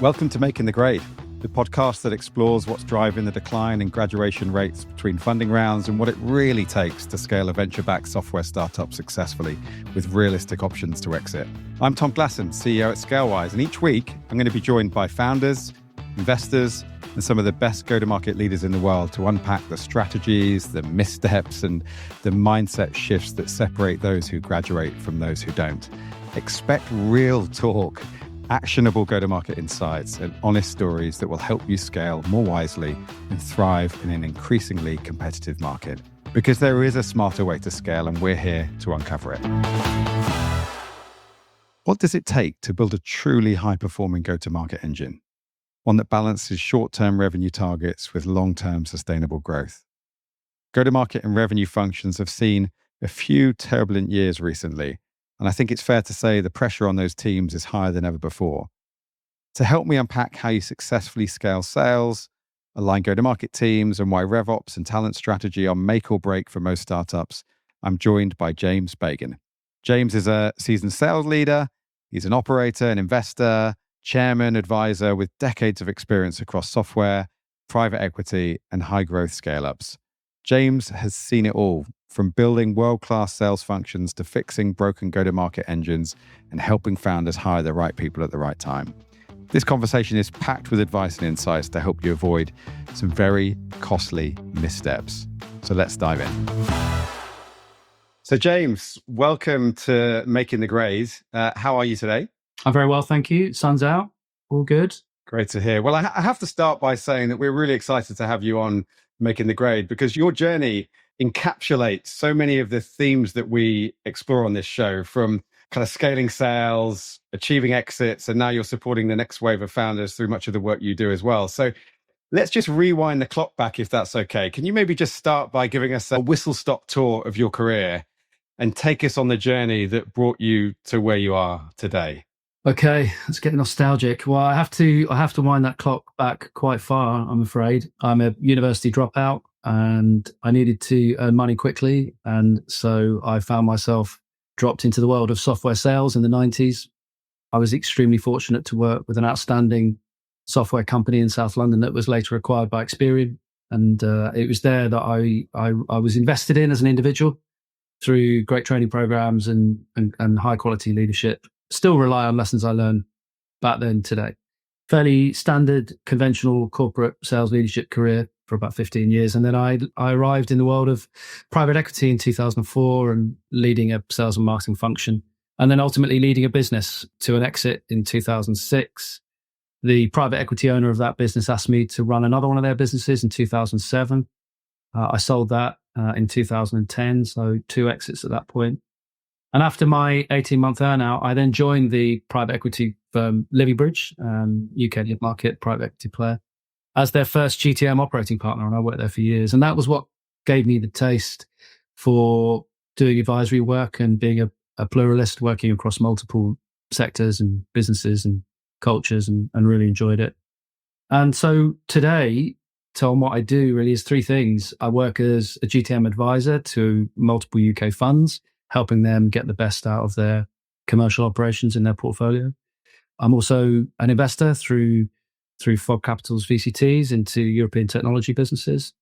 Welcome to Making the Grade, the podcast that explores what's driving the decline in graduation rates between funding rounds and what it really takes to scale a venture-backed software startup successfully with realistic options to exit. I'm Tom Glasson, CEO at Scalewise, and each week I'm going to be joined by founders, investors, and some of the best go-to-market leaders in the world to unpack the strategies, the missteps, and the mindset shifts that separate those who graduate from those who don't. Expect real talk, actionable go-to-market insights, and honest stories that will help you scale more wisely and thrive in an increasingly competitive market. Because there is a smarter way to scale, and we're here to uncover it. What does it take to build a truly high-performing go-to-market engine? One that balances short-term revenue targets with long-term sustainable growth. Go-to-market and revenue functions have seen a few turbulent years recently, and I think it's fair to say the pressure on those teams is higher than ever before. To help me unpack how you successfully scale sales, align go-to-market teams, and why RevOps and talent strategy are make or break for most startups, I'm joined by James Bagan. James is a seasoned sales leader. He's an operator, an investor, chairman, advisor with decades of experience across software, private equity, and high-growth scale-ups. James has seen it all, from building world-class sales functions to fixing broken go-to-market engines and helping founders hire the right people at the right time. This conversation is packed with advice and insights to help you avoid some very costly missteps. So let's dive in. So James, welcome to Making the Grade. How are you today? I'm very well, thank you. Sun's out. All good. Great to hear. Well, I have to start by saying that we're really excited to have you on Making the Grade because your journey encapsulates so many of the themes that we explore on this show, from kind of scaling sales, achieving exits, and now you're supporting the next wave of founders through much of the work you do as well. So let's just rewind the clock back, if that's okay. Can you maybe just start by giving us a whistle-stop tour of your career and take us on the journey that brought you to where you are today? Okay, let's get nostalgic. Well, I have to wind that clock back quite far, I'm afraid. I'm a university dropout and I needed to earn money quickly. And so I found myself dropped into the world of software sales in the 90s. I was extremely fortunate to work with an outstanding software company in South London that was later acquired by Experian. And it was there that I was invested in as an individual through great training programs and high quality leadership. Still rely on lessons I learned back then today. Fairly standard, conventional corporate sales leadership career for about 15 years. And then I arrived in the world of private equity in 2004 and leading a sales and marketing function. And then ultimately leading a business to an exit in 2006. The private equity owner of that business asked me to run another one of their businesses in 2007. I sold that in 2010, so 2 exits at that point. And after my 18-month earnout, I then joined the private equity firm Livybridge, UK market private equity player, as their first GTM operating partner. And I worked there for years. And that was what gave me the taste for doing advisory work and being a pluralist, working across multiple sectors and businesses and cultures, and really enjoyed it. And so today, Tom, what I do really is 3 things. I work as a GTM advisor to multiple UK funds, helping them get the best out of their commercial operations in their portfolio. I'm also an investor through FOG Capital's VCTs into European technology businesses.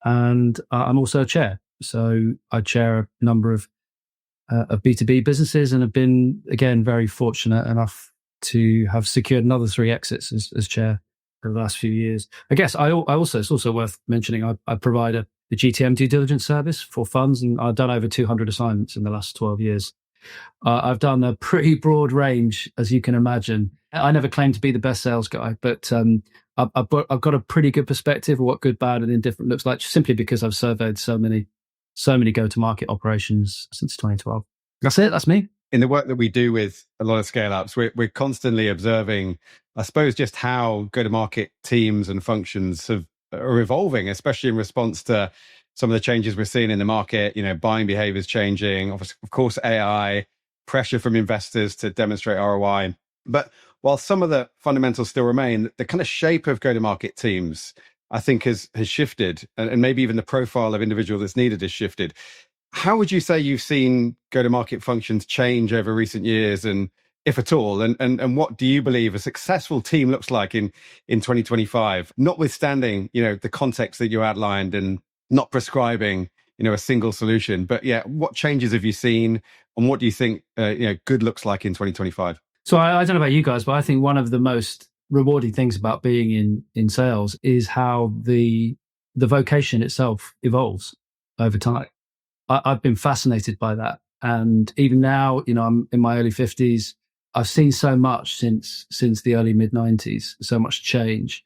And I'm also a chair. So I chair a number of B2B businesses and have been, again, very fortunate enough to have secured another 3 exits as chair for the last few years. I guess it's also worth mentioning, I provide the GTM due diligence service for funds, and I've done over 200 assignments in the last 12 years. I've done a pretty broad range, as you can imagine. I never claimed to be the best sales guy, but I've got a pretty good perspective of what good, bad, and indifferent looks like, simply because I've surveyed so many go-to-market operations since 2012. That's it. That's me. In the work that we do with a lot of scale-ups, we're constantly observing, I suppose, just how go-to-market teams and functions are evolving, especially in response to some of the changes we're seeing in the market. Buying behaviors changing, of course, AI, pressure from investors to demonstrate ROI. But while some of the fundamentals still remain, the kind of shape of go-to-market teams, I think, has shifted, and maybe even the profile of individual that's needed has shifted. How would you say you've seen go-to-market functions change over recent years? And if at all? And what do you believe a successful team looks like in 2025, notwithstanding, the context that you outlined and not prescribing, a single solution? But yeah, what changes have you seen, and what do you think, good looks like in 2025? So I don't know about you guys, but I think one of the most rewarding things about being in sales is how the vocation itself evolves over time. I've been fascinated by that. And even now, I'm in my early 50s. I've seen so much since the early mid 90s, so much change.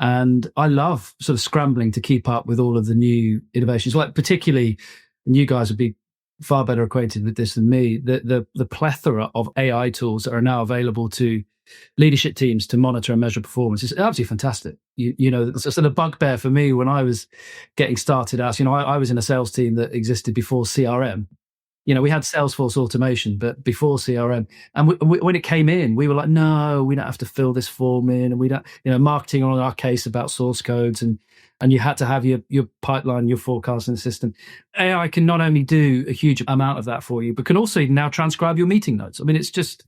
And I love sort of scrambling to keep up with all of the new innovations. Like particularly, and you guys would be far better acquainted with this than me, the plethora of AI tools that are now available to leadership teams to monitor and measure performance is absolutely fantastic. It's sort of bugbear for me when I was getting started out. I was in a sales team that existed before CRM. We had Salesforce automation, but before CRM. And when it came in, we were like, no, we don't have to fill this form in. And we don't, marketing on our case about source codes. And you had to have your pipeline, your forecasting system. AI can not only do a huge amount of that for you, but can also now transcribe your meeting notes. I mean, it's just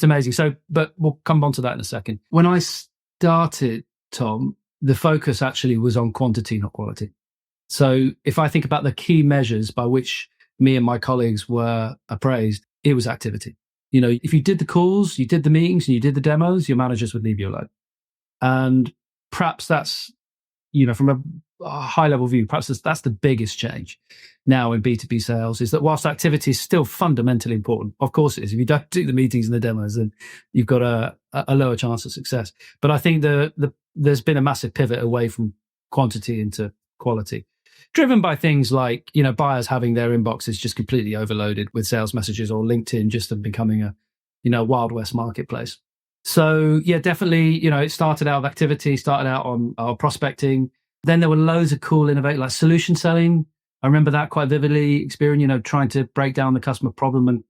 amazing. So, but we'll come on to that in a second. When I started, Tom, the focus actually was on quantity, not quality. So if I think about the key measures by which me and my colleagues were appraised, it was activity. If you did the calls, you did the meetings, and you did the demos, your managers would leave you alone. And perhaps that's, from a high level view, perhaps that's the biggest change now in B2B sales, is that whilst activity is still fundamentally important, of course it is. If you don't do the meetings and the demos, then you've got a lower chance of success. But I think there's been a massive pivot away from quantity into quality, driven by things like, buyers having their inboxes just completely overloaded with sales messages, or LinkedIn just becoming a, Wild West marketplace. So yeah, definitely, it started out with activity, started out on our prospecting. Then there were loads of cool innovative, like solution selling. I remember that quite vividly, experience, trying to break down the customer problem and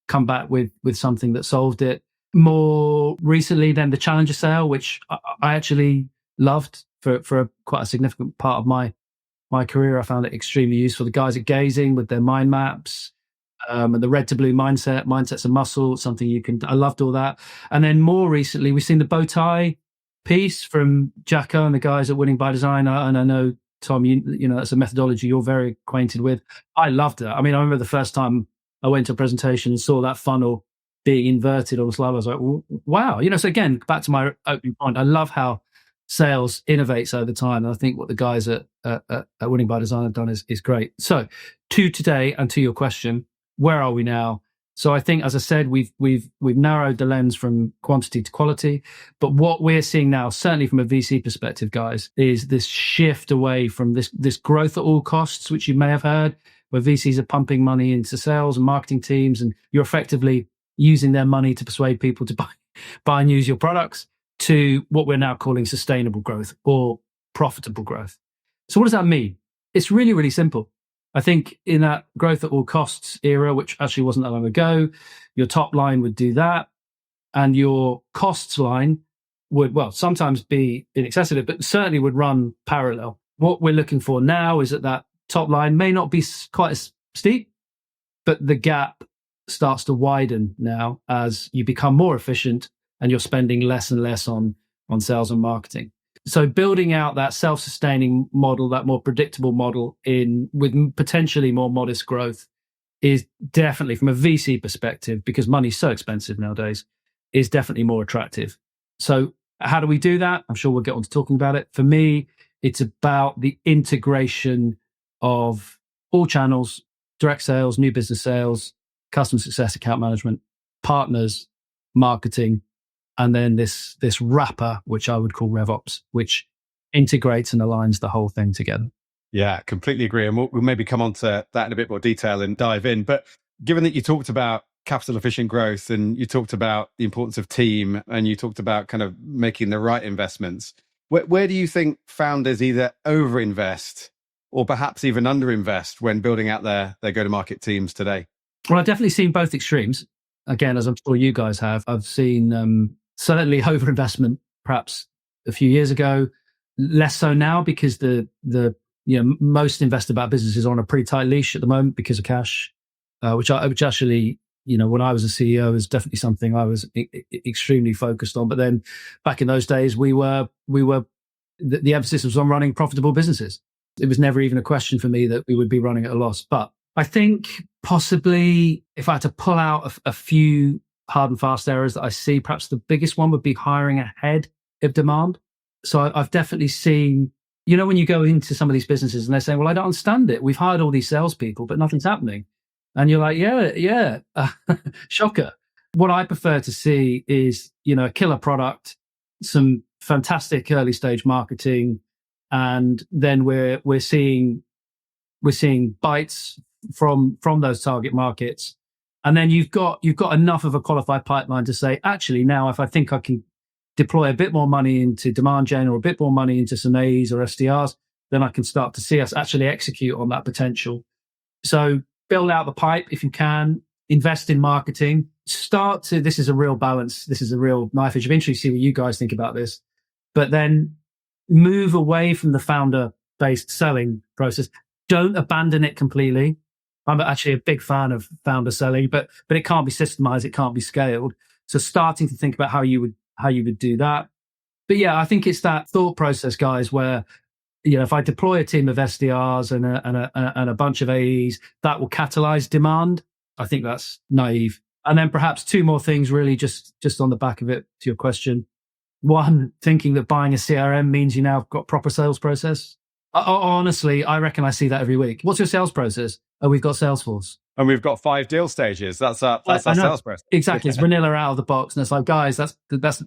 come back with something that solved it. More recently, then the challenger sale, which I actually loved for quite a significant part of my career. I found it extremely useful. The guys at Gazing with their mind maps, and the red to blue mindsets of muscle, something I loved all that. And then more recently, we've seen the bow tie piece from Jacko and the guys at Winning by Design. And I know, Tom, that's a methodology you're very acquainted with. I loved it. I mean, I remember the first time I went to a presentation and saw that funnel being inverted on the slide. I was like, wow. So again, back to my opening point, I love how sales innovates over time. And I think what the guys at Winning by Design have done is great. So to today, and to your question, where are we now? So I think, as I said, we've narrowed the lens from quantity to quality. But what we're seeing now, certainly from a VC perspective, guys, is this shift away from this growth at all costs, which you may have heard, where VCs are pumping money into sales and marketing teams, and you're effectively using their money to persuade people to buy and use your products, to what we're now calling sustainable growth or profitable growth. So what does that mean? It's really, really simple. I think in that growth at all costs era, which actually wasn't that long ago, your top line would do that, and your costs line would, sometimes be in excess of it, but certainly would run parallel. What we're looking for now is that top line may not be quite as steep, but the gap starts to widen now as you become more efficient and you're spending less and less on sales and marketing. So building out that self-sustaining model, that more predictable model with potentially more modest growth, is definitely, from a VC perspective, because money's so expensive nowadays, is definitely more attractive. So how do we do that? I'm sure we'll get on to talking about it. For me, it's about the integration of all channels: direct sales, new business sales, customer success, account management, partners, marketing, and then this wrapper, which I would call RevOps, which integrates and aligns the whole thing together. Yeah, completely agree. And we'll maybe come on to that in a bit more detail and dive in. But given that you talked about capital efficient growth, and you talked about the importance of team, and you talked about kind of making the right investments, where do you think founders either overinvest or perhaps even underinvest when building out their go-to-market teams today? Well, I've definitely seen both extremes. Again, as I'm sure you guys have, I've seen certainly overinvestment perhaps a few years ago, less so now, because the most investor-backed businesses are on a pretty tight leash at the moment because of cash, which actually when I was a CEO, is definitely something I was extremely focused on. But then back in those days, the emphasis was on running profitable businesses. It was never even a question for me that we would be running at a loss. But I think possibly if I had to pull out a few hard and fast errors that I see, perhaps the biggest one would be hiring ahead of demand. So I've definitely seen, when you go into some of these businesses and they're saying, well, I don't understand it. We've hired all these salespeople, but nothing's happening. And you're like, yeah, shocker. What I prefer to see is, a killer product, some fantastic early stage marketing, and then we're seeing bites from those target markets. And then you've got enough of a qualified pipeline to say, actually, now if I think I can deploy a bit more money into demand gen or a bit more money into some AEs or SDRs, then I can start to see us actually execute on that potential. So build out the pipe if you can, invest in marketing, this is a real balance. This is a real knife edge. I'm interested to see what you guys think about this, but then move away from the founder-based selling process. Don't abandon it completely. I'm actually a big fan of founder selling, but it can't be systemized. It can't be scaled. So starting to think about how you would do that. But yeah, I think it's that thought process, guys, where, if I deploy a team of SDRs and a bunch of AEs, that will catalyze demand. I think that's naive. And then perhaps two more things, really, just on the back of it, to your question. One, thinking that buying a CRM means you now have got proper sales process. Honestly, I reckon I see that every week. What's your sales process? Oh, we've got Salesforce. And we've got 5 deal stages. That's our sales process. Exactly. It's vanilla out of the box. And it's like, guys, that's,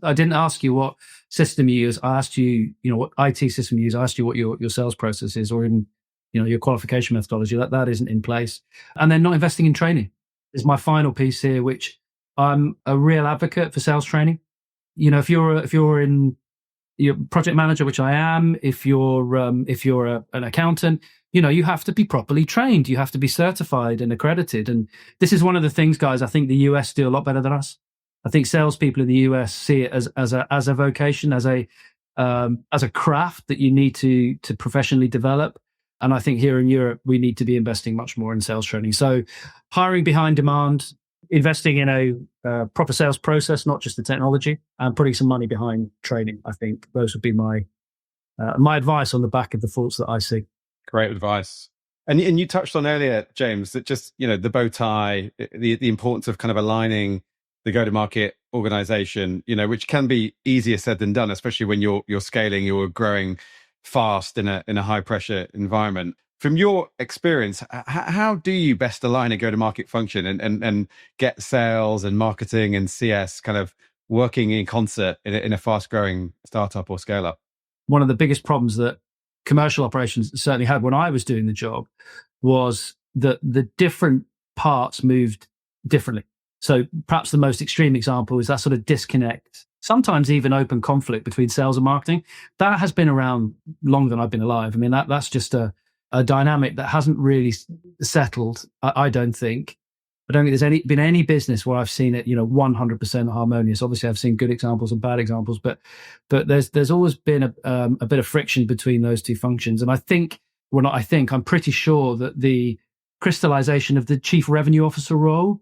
I didn't ask you what system you use. I asked you, what IT system you use. I asked you what your sales process is, or in, your qualification methodology. That isn't in place. And then not investing in training is my final piece here, which I'm a real advocate for sales training. If you're in your project manager, which I am, if you're an accountant, you have to be properly trained. You have to be certified and accredited. And this is one of the things, guys, I think the US do a lot better than us. I think salespeople in the US see it as a vocation, as a craft that you need to professionally develop. And I think here in Europe, we need to be investing much more in sales training. So hiring behind demand, investing in a proper sales process, not just the technology, and putting some money behind training. I think those would be my advice on the back of the thoughts that I see. Great advice. And you touched on earlier, James, that just, the bow tie, the importance of kind of aligning the go-to-market organization, which can be easier said than done, especially when you're scaling, you're growing fast in a high pressure environment. From your experience, how do you best align a go-to-market function and get sales and marketing and CS kind of working in concert in a fast-growing startup or scale-up? One of the biggest problems that commercial operations certainly had when I was doing the job was that the different parts moved differently. So perhaps the most extreme example is that sort of disconnect, sometimes even open conflict between sales and marketing. That has been around longer than I've been alive. I mean, that's just a dynamic that hasn't really settled, I don't think. I don't think there's been any business where I've seen it, 100% harmonious. Obviously, I've seen good examples and bad examples, but there's always been a bit of friction between those two functions. And I'm pretty sure that the crystallization of the chief revenue officer role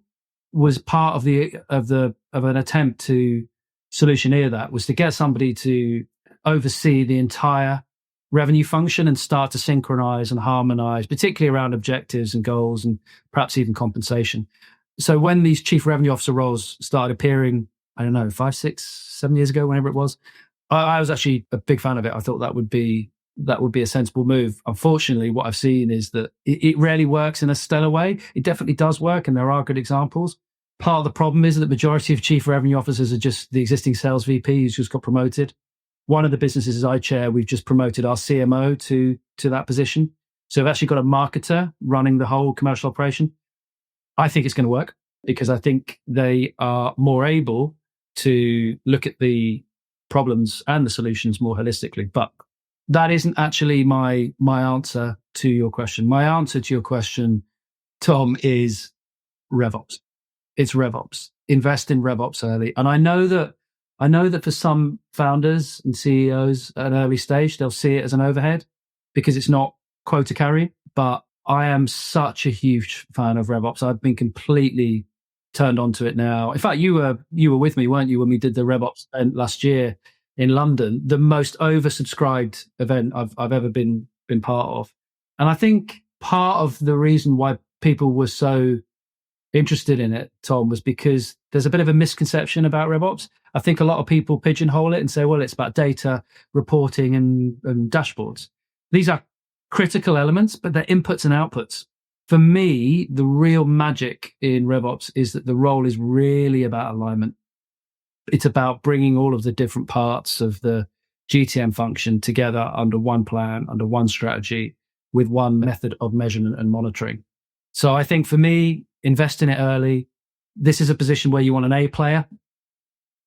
was part of an attempt to solutioneer that, was to get somebody to oversee the entire revenue function and start to synchronize and harmonize, particularly around objectives and goals and perhaps even compensation. So when these chief revenue officer roles started appearing, I don't know, 5, 6, 7 years ago, whenever it was, I was actually a big fan of it. I thought that would be a sensible move. Unfortunately, what I've seen is that it rarely works in a stellar way. It definitely does work, and there are good examples. Part of the problem is that the majority of chief revenue officers are just the existing sales VP who's just got promoted. One of the businesses I chair, we've just promoted our CMO to that position. So we've actually got a marketer running the whole commercial operation. I think it's going to work because I think they are more able to look at the problems and the solutions more holistically. But that isn't actually my answer to your question. My answer to your question, Tom, is RevOps. It's RevOps. Invest in RevOps early. And I know that for some founders and CEOs at an early stage, they'll see it as an overhead because it's not quota carrying. But I am such a huge fan of RevOps. I've been completely turned onto it now. In fact, you were with me, weren't you, when we did the RevOps event last year in London, the most oversubscribed event I've ever been part of. And I think part of the reason why people were so interested in it, Tom, was because there's a bit of a misconception about RevOps. I think a lot of people pigeonhole it and say, well, it's about data, reporting, and dashboards. These are critical elements, but they're inputs and outputs. For me, the real magic in RevOps is that the role is really about alignment. It's about bringing all of the different parts of the GTM function together under one plan, under one strategy, with one method of measurement and monitoring. So I think for me, invest in it early. This is a position where you want an A player,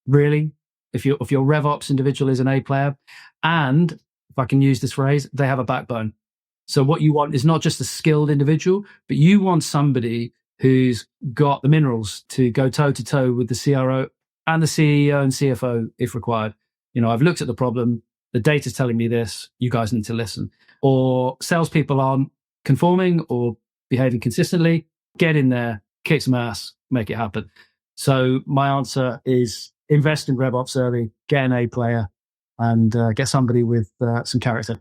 really. If your RevOps individual is an A player, and if I can use this phrase, they have a backbone. So what you want is not just a skilled individual, but you want somebody who's got the minerals to go toe to toe with the CRO and the CEO and CFO if required. I've looked at the problem. The data's telling me this. You guys need to listen. Or salespeople aren't conforming or behaving consistently. Get in there, kick some ass, make it happen. So my answer is invest in RevOps early, get an A player, and get somebody with some character.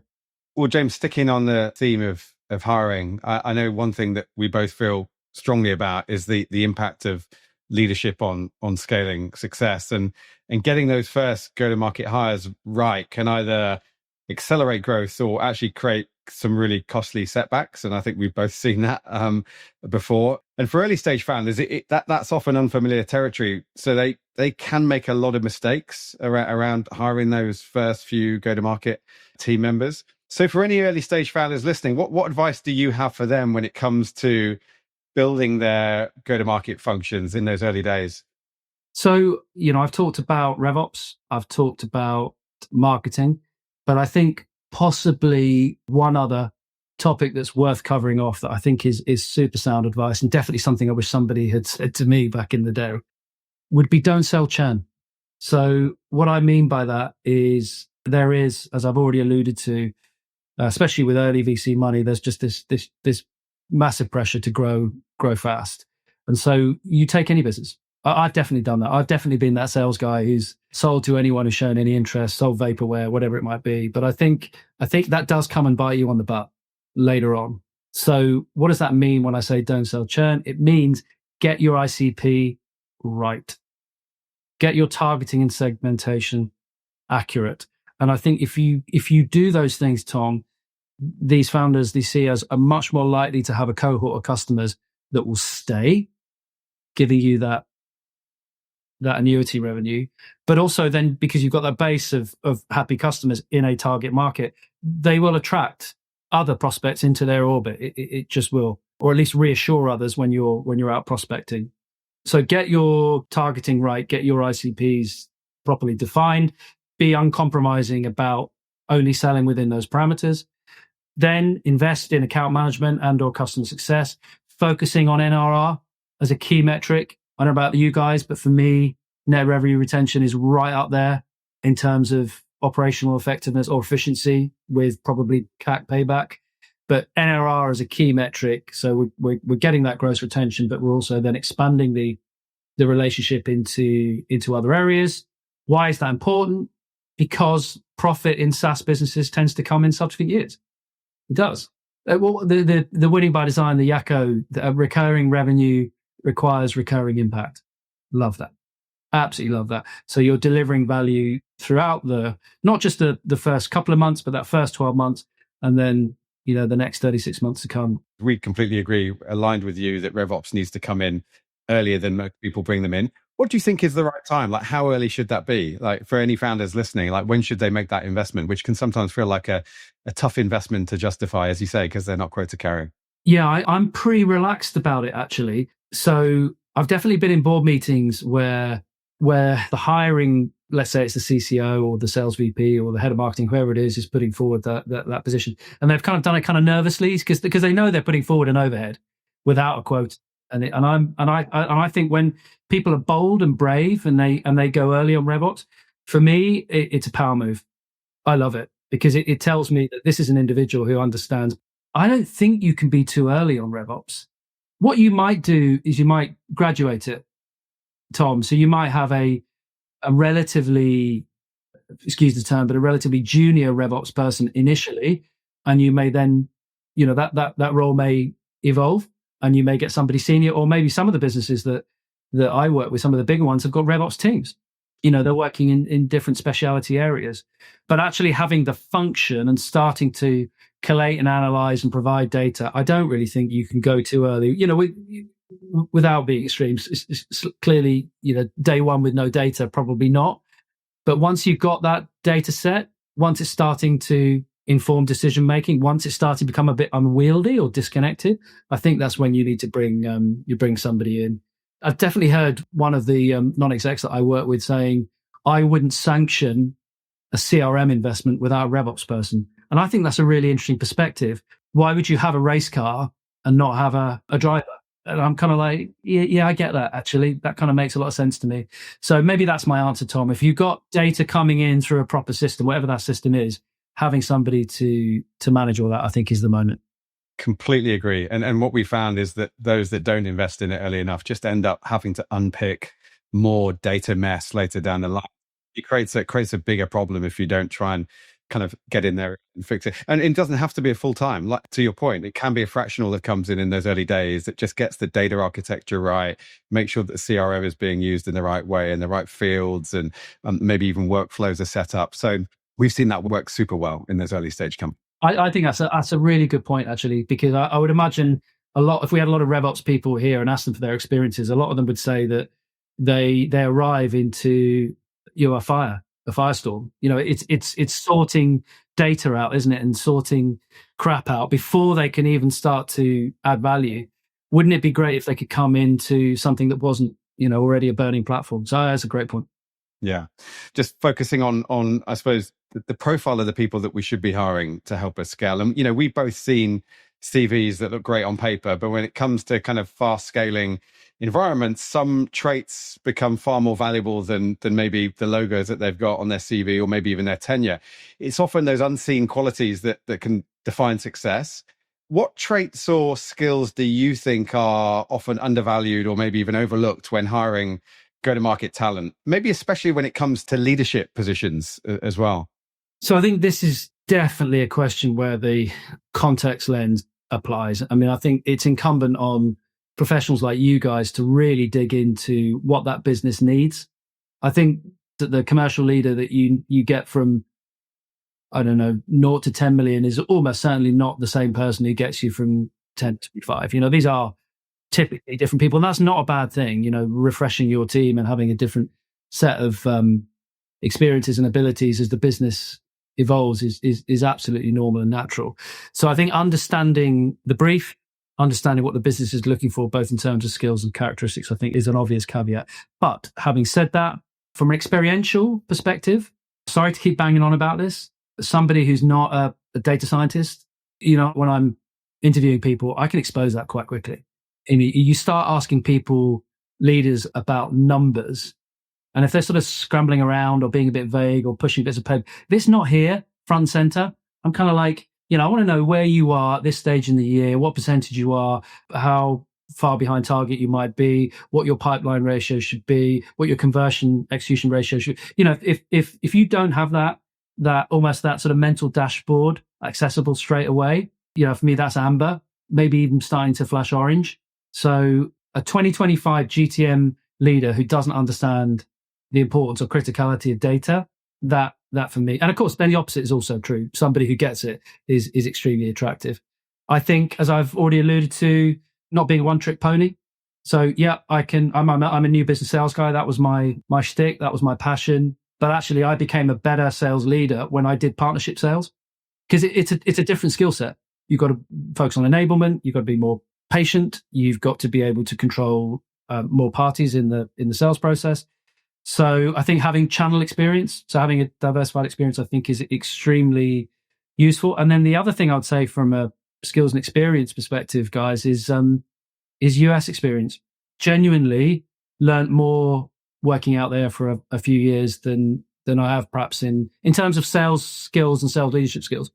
Well, James, sticking on the theme of hiring, I know one thing that we both feel strongly about is the impact of leadership on scaling success, and getting those first go-to-market hires right can either accelerate growth or actually create some really costly setbacks. And I think we've both seen that before. And for early stage founders, that's often unfamiliar territory. So they can make a lot of mistakes around hiring those first few go-to-market team members. So for any early stage founders listening, what advice do you have for them when it comes to building their go-to-market functions in those early days? So, I've talked about RevOps, I've talked about marketing, but I think possibly one other topic that's worth covering off that I think is super sound advice, and definitely something I wish somebody had said to me back in the day, would be don't sell churn. So what I mean by that is there is, as I've already alluded to, especially with early VC money, there's just this massive pressure to grow fast. And so you take any business. I've definitely done that. I've definitely been that sales guy who's sold to anyone who's shown any interest, sold vaporware, whatever it might be. But I think that does come and bite you on the butt later on. So what does that mean when I say don't sell churn? It means get your ICP right. Get your targeting and segmentation accurate. And I think if you do those things, Tom, these founders, these CEOs are much more likely to have a cohort of customers that will stay, giving you that annuity revenue. But also then, because you've got that base of happy customers in a target market, they will attract other prospects into their orbit. It just will, or at least reassure others when you're out prospecting. So get your targeting right, get your ICPs properly defined, be uncompromising about only selling within those parameters. Then invest in account management and or customer success, focusing on NRR as a key metric. I don't know about you guys, but for me, net revenue retention is right up there in terms of operational effectiveness or efficiency, with probably CAC payback. But NRR is a key metric. So we're getting that gross retention, but we're also then expanding the relationship into other areas. Why is that important? Because profit in SaaS businesses tends to come in subsequent years. It does. Well, the winning by design, the Yakko, the recurring revenue requires recurring impact. Love that. Absolutely love that. So you're delivering value throughout not just the first couple of months, but that first 12 months, and then the next 36 months to come. We completely agree, aligned with you, that RevOps needs to come in earlier than most people bring them in. What do you think is the right time? Like, how early should that be? Like, for any founders listening, like, when should they make that investment, which can sometimes feel like a tough investment to justify, as you say, because they're not quota carrying? Yeah, I'm pretty relaxed about it, actually. So I've definitely been in board meetings where the hiring, let's say it's the CCO or the sales VP or the head of marketing, whoever it is putting forward that position. And they've kind of done it kind of nervously because they know they're putting forward an overhead without a quote. And I think when people are bold and brave and they go early on RevOps, for me, it's a power move. I love it because it tells me that this is an individual who understands. I don't think you can be too early on RevOps. What you might do is you might graduate it. Tom. So you might have a relatively, excuse the term, but a relatively junior RevOps person initially, and you may then, that role may evolve, and you may get somebody senior, or maybe some of the businesses that I work with, some of the bigger ones, have got RevOps teams. They're working in different specialty areas, but actually having the function and starting to collate and analyze and provide data, I don't really think you can go too early. Without being extreme, it's clearly, day one with no data, probably not. But once you've got that data set, once it's starting to inform decision making, once it's starting to become a bit unwieldy or disconnected, I think that's when you need to bring somebody in. I've definitely heard one of the non-execs that I work with saying, I wouldn't sanction a CRM investment without a RevOps person. And I think that's a really interesting perspective. Why would you have a race car and not have a driver? And I'm kind of like, yeah, I get that, actually. That kind of makes a lot of sense to me. So maybe that's my answer, Tom. If you've got data coming in through a proper system, whatever that system is, having somebody to manage all that, I think, is the moment. Completely agree. And what we found is that those that don't invest in it early enough just end up having to unpick more data mess later down the line. It creates a bigger problem if you don't try and kind of get in there and fix it. And it doesn't have to be a full time. Like, to your point, it can be a fractional that comes in those early days that just gets the data architecture right, make sure that the CRM is being used in the right way, in the right fields, and maybe even workflows are set up. So we've seen that work super well in those early stage companies. I think that's a really good point, actually, because I would imagine if we had a lot of RevOps people here and asked them for their experiences, a lot of them would say that they arrive into a firestorm. It's sorting data out, isn't it, and sorting crap out before they can even start to add value. Wouldn't it be great if they could come into something that wasn't already a burning platform? So that's a great point. Yeah, just focusing on I suppose the profile of the people that we should be hiring to help us scale. And we've both seen CVs that look great on paper, but when it comes to kind of fast scaling environments, some traits become far more valuable than maybe the logos that they've got on their CV, or maybe even their tenure. It's often those unseen qualities that can define success. What traits or skills do you think are often undervalued or maybe even overlooked when hiring go-to-market talent, maybe especially when it comes to leadership positions as well? So I think this is definitely a question where the context lens applies. I mean, I think it's incumbent on professionals like you guys to really dig into what that business needs. I think that the commercial leader that you get from, I don't know, 0 to 10 million is almost certainly not the same person who gets you from 10 to 5. These are typically different people, and that's not a bad thing. Refreshing your team and having a different set of experiences and abilities as the business evolves is absolutely normal and natural. So I think understanding the brief, understanding what the business is looking for, both in terms of skills and characteristics, I think is an obvious caveat. But having said that, from an experiential perspective, sorry to keep banging on about this, somebody who's not a data scientist, when I'm interviewing people, I can expose that quite quickly. And you start asking people, leaders, about numbers, and if they're sort of scrambling around or being a bit vague or pushing bits of paper, if it's not here, front and center, I'm kind of like, I want to know where you are at this stage in the year, what percentage you are, how far behind target you might be, what your pipeline ratio should be, what your conversion execution ratio should. If you don't have that almost that sort of mental dashboard accessible straight away, for me that's amber, maybe even starting to flash orange. So a 2025 GTM leader who doesn't understand the importance or criticality of data, that for me, and of course then the opposite is also true. Somebody who gets it is extremely attractive. I think, as I've already alluded to, not being a one-trick pony. So yeah, I'm a new business sales guy. That was my shtick. That was my passion. But actually, I became a better sales leader when I did partnership sales, because it's a different skill set. You've got to focus on enablement. You've got to be more patient. You've got to be able to control more parties in the sales process. So I think having channel experience, so having a diversified experience, I think is extremely useful. And then the other thing I would say from a skills and experience perspective, guys, is US experience. Genuinely learned more working out there for a few years than I have perhaps in terms of sales skills and sales leadership skills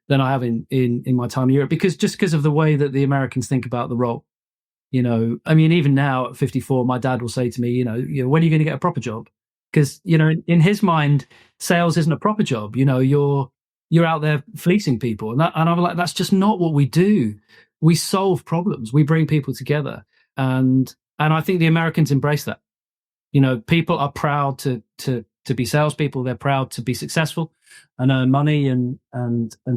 than I have in my time in Europe, because of the way that the Americans think about the role. I mean, even now at 54, my dad will say to me, when are you going to get a proper job? Because, in his mind, sales isn't a proper job. You're out there fleecing people. And I'm like, that's just not what we do. We solve problems. We bring people together. And I think the Americans embrace that. People are proud to be salespeople. They're proud to be successful and earn money and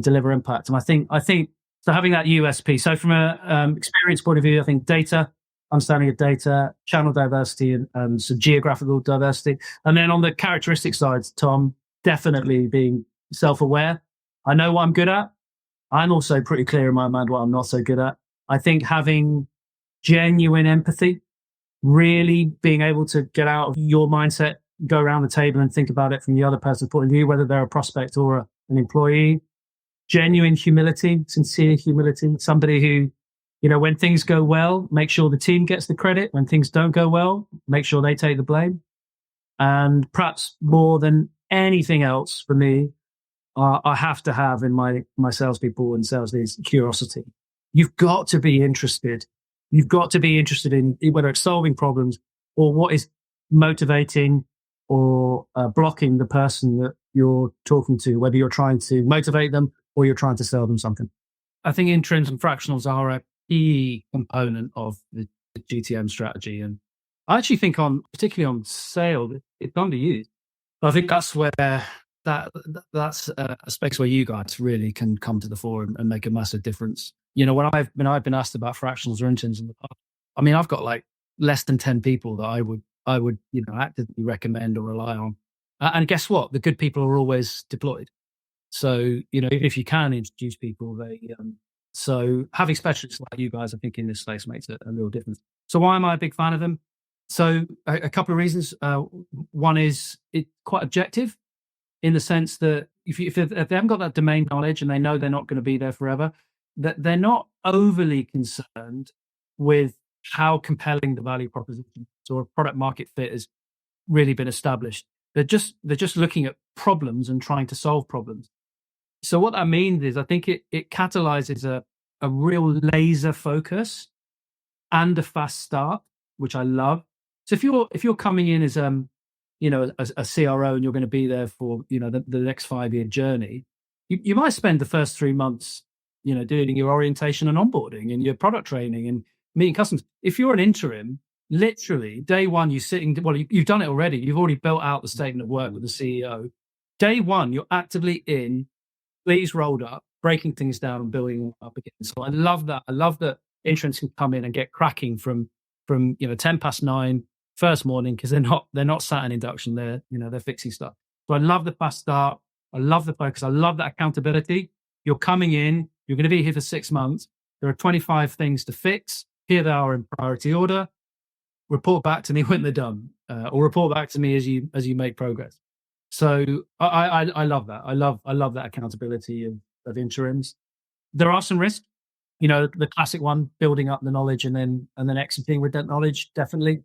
deliver impact. And I think so having that USP. So from a experience point of view, I think data, understanding of data, channel diversity, and some geographical diversity. And then on the characteristic side, Tom, definitely being self-aware. I know what I'm good at. I'm also pretty clear in my mind what I'm not so good at. I think having genuine empathy, really being able to get out of your mindset, go around the table and think about it from the other person's point of view, whether they're a prospect or an employee. Genuine humility, sincere humility, somebody who, when things go well, make sure the team gets the credit. When things don't go well, make sure they take the blame. And perhaps more than anything else for me, I have to have in my salespeople and sales leads curiosity. You've got to be interested. You've got to be interested in whether it's solving problems or what is motivating or blocking the person that you're talking to, whether you're trying to motivate them or you're trying to sell them something. I think interims and fractionals are a key component of the GTM strategy. And I actually think particularly on sale, it's underused. I think that's where that's a space where you guys really can come to the fore and make a massive difference. When I've been asked about fractionals or interns in the past, I mean, I've got like less than 10 people that I would actively recommend or rely on. And guess what? The good people are always deployed. So, if you can introduce people, so having specialists like you guys, I think in this space makes a real difference. So why am I a big fan of them? So a couple of reasons. One is it's quite objective in the sense that if they haven't got that domain knowledge and they know they're not going to be there forever, that they're not overly concerned with how compelling the value proposition or product market fit has really been established. They're just looking at problems and trying to solve problems. So what that means is I think it catalyzes a real laser focus and a fast start, which I love. So if you're coming in as a CRO and you're going to be there for the next 5-year journey, you might spend the first 3 months doing your orientation and onboarding and your product training and meeting customers. If you're an interim, literally day one, you're sitting. Well, you've done it already. You've already built out the statement of work with the CEO. Day one, you're actively in, sleeves rolled up, breaking things down and building up again. So I love that. I love that interims can come in and get cracking from 9:10 first morning because they're not sat in induction. They're fixing stuff. So I love the fast start. I love the focus. I love that accountability. You're coming in. You're going to be here for 6 months. There are 25 things to fix. Here they are in priority order. Report back to me when they're done, or report back to me as you make progress. So I love that. I love that accountability of interims. There are some risks, the classic one, building up the knowledge and then exiting with that knowledge. Definitely,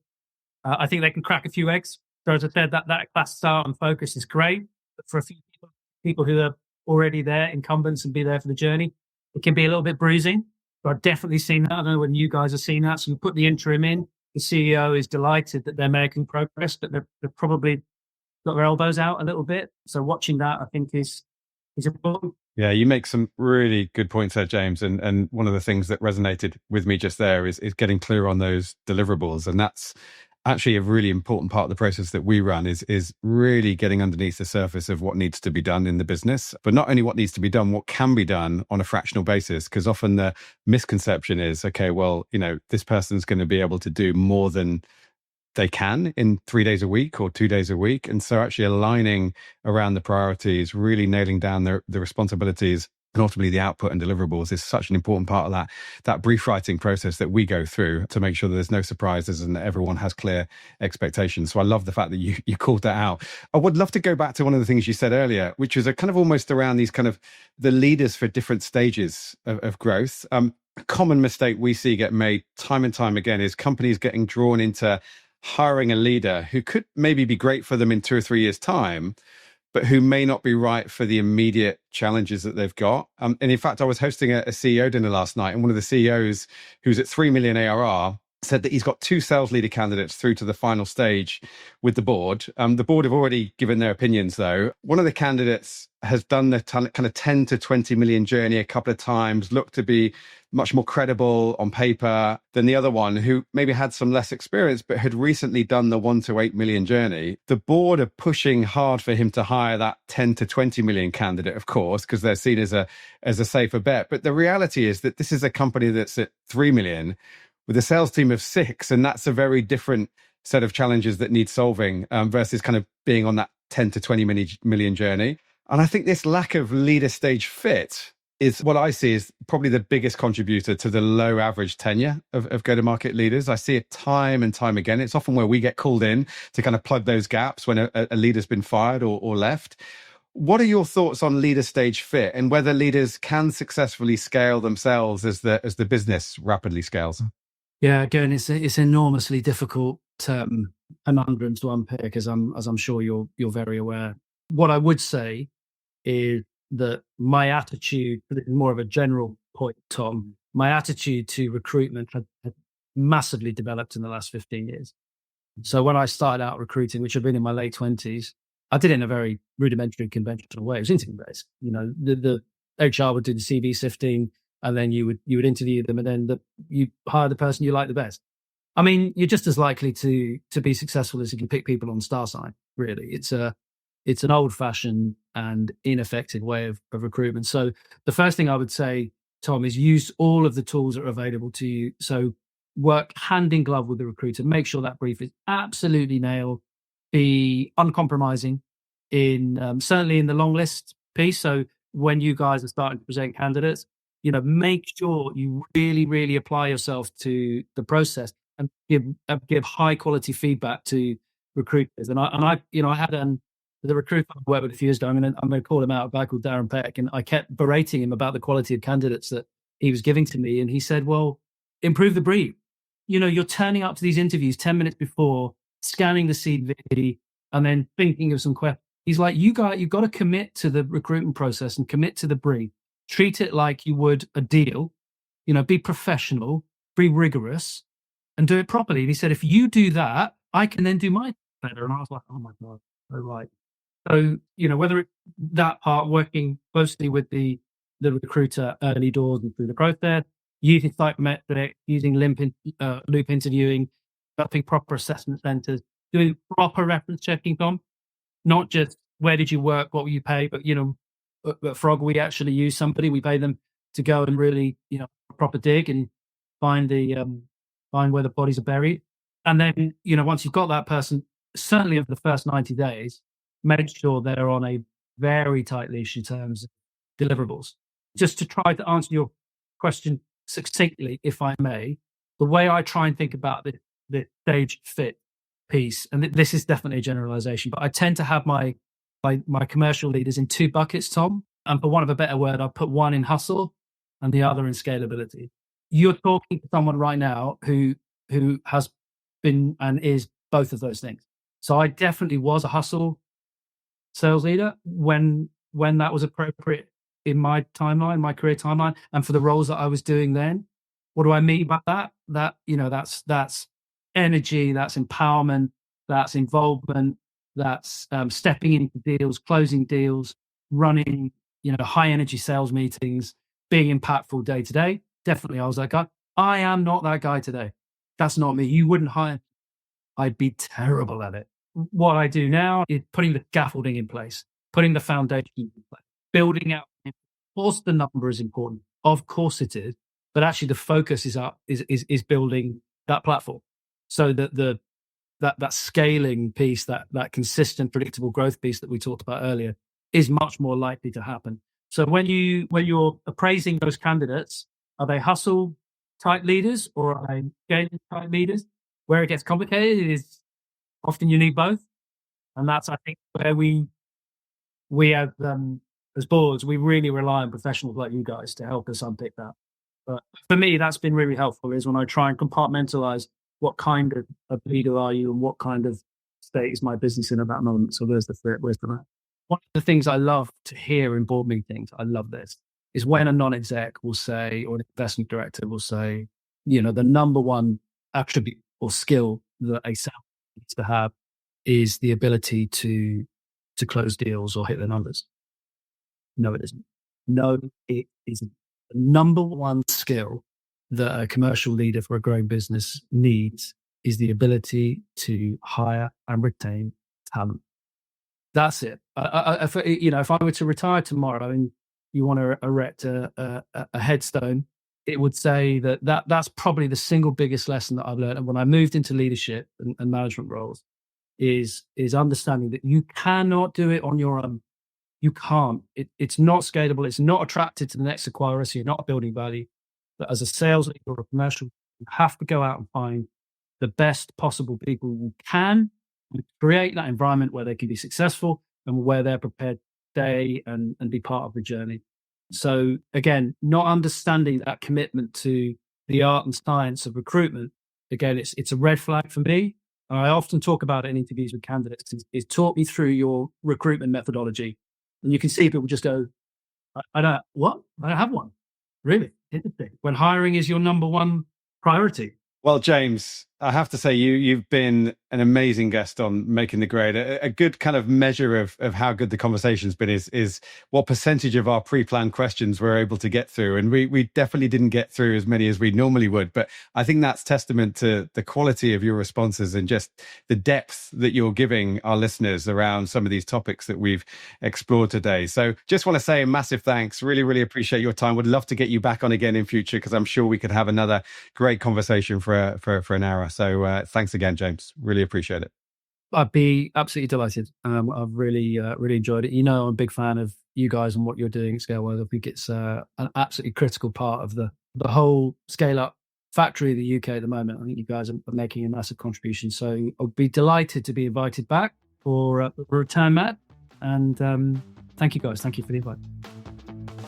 I think they can crack a few eggs. So as I said, that fast start and focus is great, but for a few people who are already there, incumbents, and be there for the journey, it can be a little bit bruising. But I've definitely seen that. I don't know when you guys have seen that. So you put the interim in. The CEO is delighted that they're making progress, but they're probably got their elbows out a little bit. So watching that, I think, is important. Yeah, you make some really good points there, James. And one of the things that resonated with me just there is getting clear on those deliverables. And that's actually a really important part of the process that we run is really getting underneath the surface of what needs to be done in the business, but not only what needs to be done, what can be done on a fractional basis. Because often the misconception is, okay, well, this person's going to be able to do more than they can in 3 days a week or 2 days a week. And so actually aligning around the priorities, really nailing down the responsibilities and ultimately the output and deliverables is such an important part of that brief writing process that we go through to make sure that there's no surprises and that everyone has clear expectations. So I love the fact that you called that out. I would love to go back to one of the things you said earlier, which was a kind of almost around these kind of the leaders for different stages of growth. A common mistake we see get made time and time again is companies getting drawn into hiring a leader who could maybe be great for them in 2 or 3 years' time, but who may not be right for the immediate challenges that they've got. And in fact, I was hosting a CEO dinner last night, and one of the CEOs who's at 3 million ARR said that he's got 2 sales leader candidates through to the final stage with the board. The board have already given their opinions, though. One of the candidates has done the kind of 10 to 20 million journey a couple of times, looked to be much more credible on paper than the other one, who maybe had some less experience, but had recently done the 1 to 8 million journey. The board are pushing hard for him to hire that 10 to 20 million candidate, of course, because they're seen as a safer bet. But the reality is that this is a company that's at 3 million with a sales team of 6, and that's a very different set of challenges that need solving versus kind of being on that 10 to 20 million journey. And I think this lack of leader stage fit is what I see is probably the biggest contributor to the low average tenure of go-to-market leaders. I see it time and time again. It's often where we get called in to kind of plug those gaps when a leader's been fired or left. What are your thoughts on leader stage fit and whether leaders can successfully scale themselves as the business rapidly scales? Yeah, again, it's enormously difficult conundrums to unpick, as I'm sure you're very aware. What I would say is that my attitude, this is more of a general point, Tom, my attitude to recruitment had massively developed in the last 15 years. So when I started out recruiting, which had been in my late 20s, I did it in a very rudimentary, conventional way. It was interview based. You know, the HR would do the CV sifting, and then you would interview them, and then you hire the person you like the best. I mean, you're just as likely to be successful as if you pick people on star sign. Really, it's an old-fashioned and ineffective way of recruitment. So the first thing I would say, Tom, is use all of the tools that are available to you. So work hand in glove with the recruiter. Make sure that brief is absolutely nailed. Be uncompromising in certainly in the long list piece. So when you guys are starting to present candidates, you know, make sure you really, really apply yourself to the process and give high quality feedback to recruiters. And I had the recruiter I worked with a few years ago. I'm going to call him out, a guy called Darren Peck, and I kept berating him about the quality of candidates that he was giving to me. And he said, "Well, improve the brief. You know, you're turning up to these interviews 10 minutes before, scanning the CV, and then thinking of some questions." He's like, you've got to commit to the recruitment process and commit to the brief. Treat it like you would a deal. You know, be professional, be rigorous, and do it properly." And he said, "If you do that, I can then do my better." And I was like, "Oh my God, so right." So, you know, whether it's that part, working closely with the recruiter early doors and through the process, using psychometric, using loop interviewing, developing proper assessment centers, doing proper reference checking, Tom, not just where did you work, what were you paid, but, you know, at Frog, we actually use somebody, we pay them to go and really, you know, proper dig and find where the bodies are buried. And then, you know, once you've got that person, certainly over the first 90 days, make sure they're on a very tight leash in terms of deliverables. Just to try to answer your question succinctly, if I may, the way I try and think about the stage fit piece, and this is definitely a generalization, but I tend to have my commercial leaders in 2 buckets, Tom. And for want of a better word, I put one in hustle and the other in scalability. You're talking to someone right now who has been and is both of those things. So I definitely was a hustle sales leader when that was appropriate in my timeline, my career timeline, and for the roles that I was doing then. What do I mean by that? That, you know, that's energy, that's empowerment, that's involvement, that's stepping into deals, closing deals, running, you know, high energy sales meetings, being impactful day to day. Definitely, I was that guy. I am not that guy today. That's not me. You wouldn't hire. I'd be terrible at it. What I do now is putting the scaffolding in place, putting the foundation in place, building out. Of course, the number is important. Of course, it is. But actually, the focus is building that platform, so that that scaling piece, that consistent, predictable growth piece that we talked about earlier, is much more likely to happen. So when you're appraising those candidates, are they hustle type leaders or are they scaling type leaders? Where it gets complicated is often you need both, and that's, I think, where we as boards, we really rely on professionals like you guys to help us unpick that. But for me, that's been really helpful, is when I try and compartmentalize what kind of leader are you and what kind of state is my business in at that moment. So where's the map? one of the things I love to hear in board meetings, I love this, is when a non-exec will say, or an investment director will say, the number one attribute or skill that a sales needs to have is the ability to close deals or hit their numbers. No, it isn't. No, it isn't. The number one skill that a commercial leader for a growing business needs is the ability to hire and retain talent. That's it. If I were to retire tomorrow and you want to erect a headstone, it would say that's probably the single biggest lesson that I've learned. And when I moved into leadership and management roles, is understanding that you cannot do it on your own. You can't. It's not scalable. It's not attractive to the next acquirer. So you're not building value. But as a sales leader or a commercial, you have to go out and find the best possible people you can and create that environment where they can be successful and where they're prepared to stay and be part of the journey. So again, not understanding that commitment to the art and science of recruitment, again, it's a red flag for me. And I often talk about it in interviews with candidates is talk me through your recruitment methodology. And you can see people just go, I don't have one. Really? Interesting. When hiring is your number one priority. Well, James, I have to say you've been an amazing guest on Making the Grade. A good kind of measure of how good the conversation's been is what percentage of our pre-planned questions we're able to get through. And we definitely didn't get through as many as we normally would. But I think that's testament to the quality of your responses and just the depth that you're giving our listeners around some of these topics that we've explored today. So just want to say a massive thanks. Really, really appreciate your time. Would love to get you back on again in future because I'm sure we could have another great conversation for an hour. So thanks again, James. Really appreciate it. I'd be absolutely delighted. I've really enjoyed it. I'm a big fan of you guys and what you're doing at Scalewise. I think it's an absolutely critical part of the whole scale-up factory of the UK at the moment. I think you guys are making a massive contribution. So I'll be delighted to be invited back for a return, Matt. And thank you, guys. Thank you for the invite.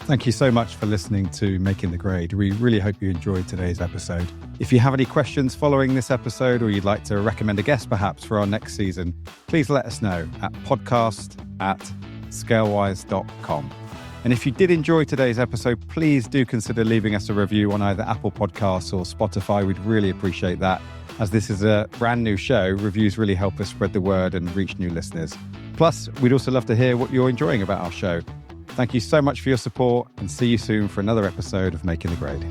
Thank you so much for listening to Making the Grade. We really hope you enjoyed today's episode. If you have any questions following this episode or you'd like to recommend a guest perhaps for our next season, please let us know at podcast@scalewise.com. And if you did enjoy today's episode, please do consider leaving us a review on either Apple Podcasts or Spotify. We'd really appreciate that. As this is a brand new show, reviews really help us spread the word and reach new listeners. Plus, we'd also love to hear what you're enjoying about our show. Thank you so much for your support and see you soon for another episode of Making the Grade.